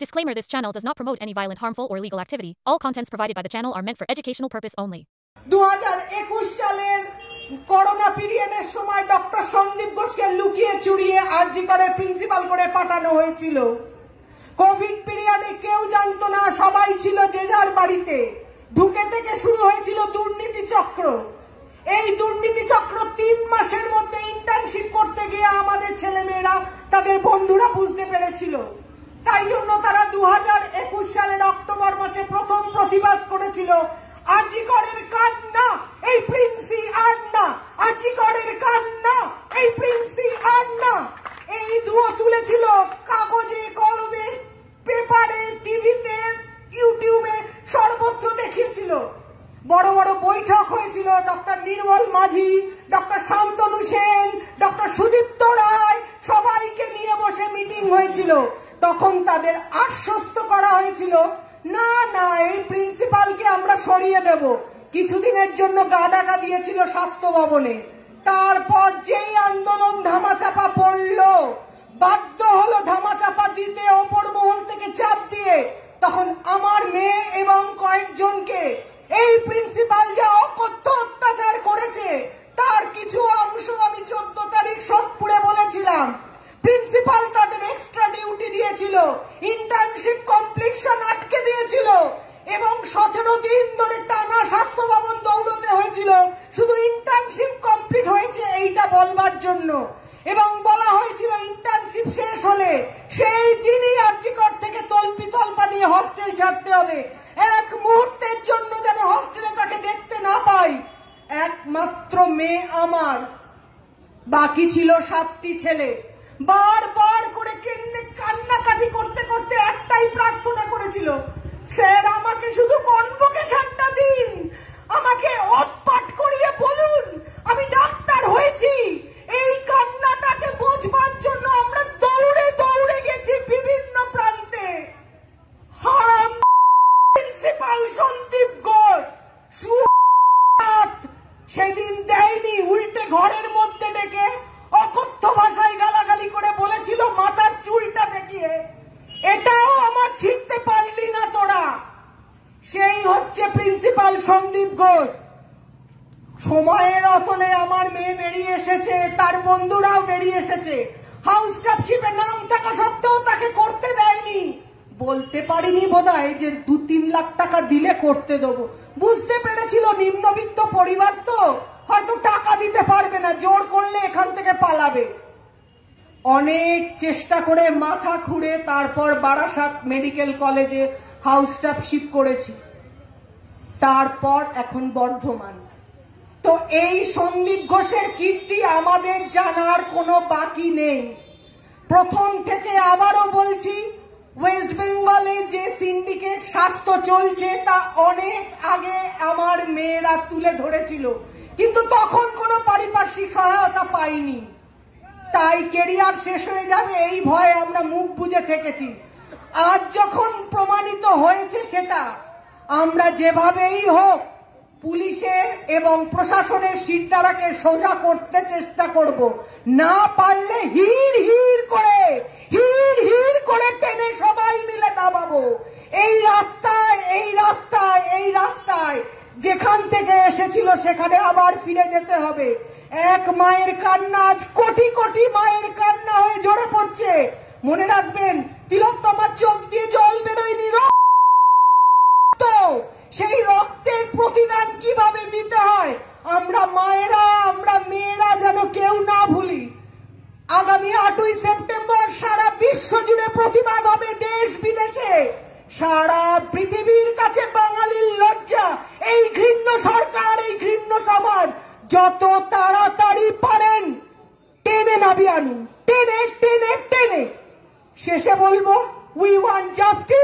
Disclaimer: this channel does not promote any violent, harmful, or illegal activity. All contents provided by the channel are meant for educational purpose only. 2021 সালের corona পিরিয়ডের সময় doctor Sandeep ঘোষকে লুকিয়ে চুরিয়ে আরজি করে principal করে পাঠানো হয়েছিল। কোভিড পিরিয়ডে কেউ জানতো না, সবাই ছিল যে যার বাড়িতে। ঢুকে থেকে শুরু হয়েছিল দুর্নীতি চক্র। এই দুর্নীতি চক্র 3 মাসের মধ্যে ইন্টার্নশিপ করতে গিয়ে আমাদের ছেলেমেয়েরা তাদের বন্ধুরা বুঝতে পেরেছিল। তাই জন্য তারা 2021 সালের অক্টোবর মাসে প্রথম প্রতিবাদ করেছিল। আরজি করের কান্না, এই প্রিন্সি আর না, আরজি করের কান্না, এই প্রিন্সি আর না। এই দুয়ো তুলেছিল কাগজে, কলমে, পেপারে, টিভিতে, ইউটিউবে, সর্বত্র দেখিয়েছিল। বড় বড় বৈঠক হয়েছিল। ডক্টর নির্মল মাঝি, ডক্টর শান্তনু সেন, ডক্টর সুদীপ্ত রায় সবাইকে নিয়ে বসে মিটিং হয়েছিল। তখন তাদের আশ্বস্ত করা হয়েছিল, না না, এই প্রিন্সিপালকে আমরা সরিয়ে দেব। কিছুদিনের জন্য গা ঢাকা দিয়েছিল স্বাস্থ্য ভবনে। তারপর যেই আন্দোলন ধামাচাপা পড়লো, বাধ্য হলো ধামাচাপা দিতে ওপর মহল থেকে চাপ দিয়ে, তখন আমার মেয়ে এবং কয়েকজনকে এই প্রিন্সিপাল যা অকথ্য অত্যাচার করেছে তার কিছু অংশ আমি 14 তারিখ সোদপুরে বলেছিলাম। প্রিন্সিপাল তাদের এক্সট্রা ডিউটি দিয়েছিল, ইন্টার্নশিপ কমপ্লিশন আটকে দিয়েছিল এবং 17 দিন ধরে টানা স্বাস্থ্য ভবন দৌড়তে হয়েছিল শুধু ইন্টার্নশিপ কমপ্লিট হয়েছে এইটা বলবার জন্য। এবং বলা হয়েছিল ইন্টার্নশিপ শেষ হলে সেই দিনই আরজিকর থেকে তল্পা নিয়ে হস্টেল ছাড়তে হবে। এক মুহূর্তের জন্য যেন হস্টেলে তাকে দেখতে না পাই। একমাত্র মেয়ে আমার, বাকি ছিল 7টি ছেলে। বারবার করে কান্নাকাটি করতে করতে একটাই প্রার্থনা করেছিল, স্যার আমাকে শুধু কনভোকেশনটা দিন, আমাকে ওতপাট করিয়ে বলুন আমি ডাক্তার হয়েছি। এই কান্নাটাকে বোঝবার জন্য আমরা দৌড়ে দৌড়ে গেছি বিভিন্ন প্রান্তে। হারাম প্রিন্সিপাল সন্দীপ ঘোষ সেদিন দেয়নি, উল্টে ঘরের মধ্যে ডেকে অকথ্য ভাষায় গালাগালি করে বলেছিল মাথার চুলটা দেখিয়ে, এটাও আমার ছিঁড়তে পারলি না তোরা। সেই হচ্ছে প্রিন্সিপাল সন্দীপ ঘোষ। সময়ের অতলে আমার মেয়ে বেরিয়ে এসেছে, তার বন্ধুরাও বেরিয়ে এসেছে। হাউস স্টাফশিপে নাম থাকা সত্ত্বেও তাকে করতে দেয়নি। বলতে পারিনি বোধহয় যে 2-3 লাখ টাকা দিলে করতে দেবো। বুঝতে পেরেছিল নিম্নবিত্ত পরিবার তো, হয়তো টাকা দিতে পারবে না, জোর করলে এখান থেকে পালাবে। অনেক চেষ্টা করে মাথা খুঁড়ে তারপর বারাসাত মেডিকেল কলেজে হাউস স্টাফশিপ করেছি, তারপর এখন বর্ধমান। তো এই সন্দীপ ঘোষের কীর্তি আমাদের জানার কোনো বাকি নেই। প্রথম থেকে আবারও বলছি, ওয়েস্ট বেঙ্গলে যে সিন্ডিকেট স্বাস্থ্য চলছে তা অনেক আগে আমার মেয়েরা তুলে ধরেছিল, কিন্তু তখন কোনো পারিপার্শ্বিক সহায়তা পাইনি। তাই কেরিয়ার শেষ হয়ে যাবে এই ভয়ে আমরা মুখ বুজে থেকেছি। আজ যখন প্রমাণিত হয়েছে সেটা, আমরা যেভাবেই হোক পুলিশের এবং প্রশাসনের শিরদাঁড়াকে সোজা করতে চেষ্টা করব। না পারলে হিড় হিড় করে টেনে সবাই মিলে দাবাবো। এই রাস্তায় যেখান থেকে এসেছিল সেখানে আবার ফিরে যেতে হবে। এক মায়ের কান্না আজ কোটি কোটি মায়ের কান্না হয়ে ঝরে পড়ছে। মনে রাখবেন, তিলোত্তমার চোখ দিয়ে জল বেরোয়নি, রক্ত। সেই রক্তের প্রতিদান কিভাবে দিতে হয় আমরা মায়েরা, আমরা মেয়েরা যেন কেউ না ভুলি। আগামী 8ই সেপ্টেম্বর সারা বিশ্ব জুড়ে প্রতিবাদ হবে, দেশ বিদেশে। সারা পৃথিবীর কাছে বাঙালির লজ্জা এই ঘৃণ্য সরকার, এই ঘৃণ্য সমাজ। যত তাড়াতাড়ি পারেন টেনে নামিয়ে আনুন, টেনে শেষে বলবো, উই ওয়ান্ট জাস্টিস।